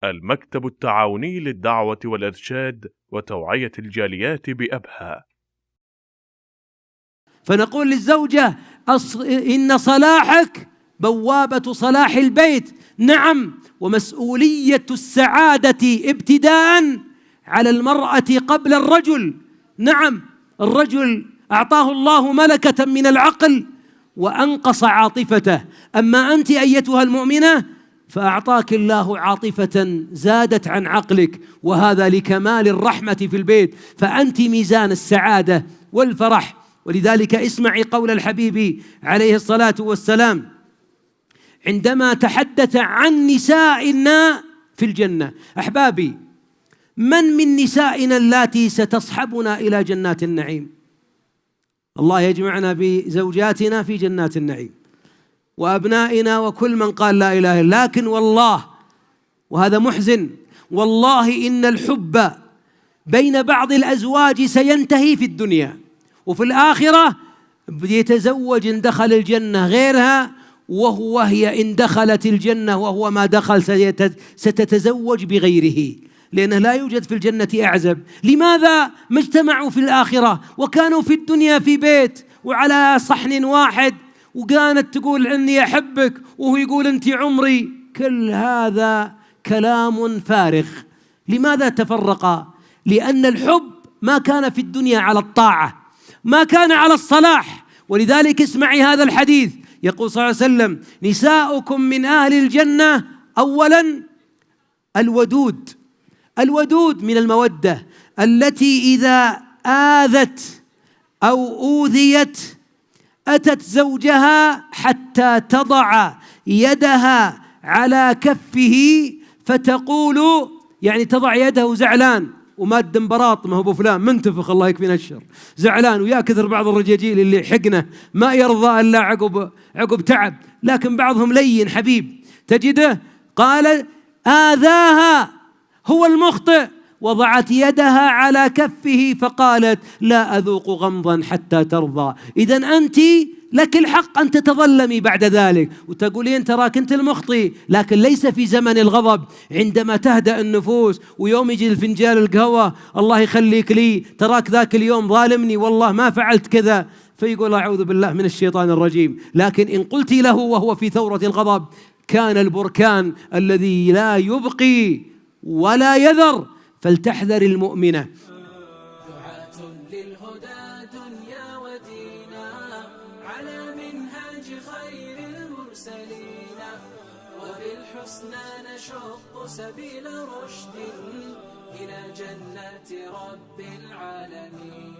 المكتب التعاوني للدعوة والإرشاد وتوعية الجاليات بأبها. فنقول للزوجة إن صلاحك بوابة صلاح البيت. نعم، ومسؤولية السعادة ابتداء على المرأة قبل الرجل. نعم، الرجل أعطاه الله ملكة من العقل وأنقص عاطفته، أما أنت أيتها المؤمنة فأعطاك الله عاطفة زادت عن عقلك، وهذا لكمال الرحمة في البيت، فأنت ميزان السعادة والفرح. ولذلك اسمعي قول الحبيب عليه الصلاة والسلام عندما تحدث عن نسائنا في الجنة. أحبابي، من نسائنا اللاتي ستصحبنا إلى جنات النعيم؟ الله يجمعنا بزوجاتنا في جنات النعيم وأبنائنا وكل من قال لا إله إلا الله. لكن والله، وهذا محزن، والله إن الحب بين بعض الأزواج سينتهي في الدنيا، وفي الآخرة يتزوج إن دخل الجنة غيرها، وهي إن دخلت الجنة وهو ما دخل ستتزوج بغيره، لأنه لا يوجد في الجنة أعزب. لماذا؟ ما اجتمعوا في الآخرة وكانوا في الدنيا في بيت وعلى صحن واحد، وكانت تقول إني أحبك وهو يقول أنت عمري. كل هذا كلام فارغ. لماذا تفرقا؟ لأن الحب ما كان في الدنيا على الطاعة، ما كان على الصلاح. ولذلك اسمعي هذا الحديث، يقول صلى الله عليه وسلم: نساؤكم من أهل الجنة أولا الودود. الودود من المودة التي إذا آذت أو أوذيت أتت زوجها حتى تضع يدها على كفه فتقول، يعني تضع يده زعلان وماد انبراط، ما هو ابو فلان منتفخ الله يكفينا الشر، زعلان. ويا كثر بعض الرجاجيل اللي حقنه ما يرضى الا عقب تعب، لكن بعضهم لين حبيب تجده قال آذاها هو المخطئ، وضعت يدها على كفه فقالت لا أذوق غمضا حتى ترضى. إذن أنت لك الحق أن تتظلمي بعد ذلك وتقولين تراك أنت المخطئ، لكن ليس في زمن الغضب، عندما تهدأ النفوس ويوم يجي الفنجان القهوة الله يخليك لي تراك ذاك اليوم ظالمني والله ما فعلت كذا، فيقول أعوذ بالله من الشيطان الرجيم. لكن إن قلت له وهو في ثورة الغضب كان البركان الذي لا يبقي ولا يذر. فلتحذر المؤمنة. دعاة للهدى دنيا ودينا على منهاج خير المرسلين، وبالحسنى نشق سبيل رشد إلى جنات رب العالمين.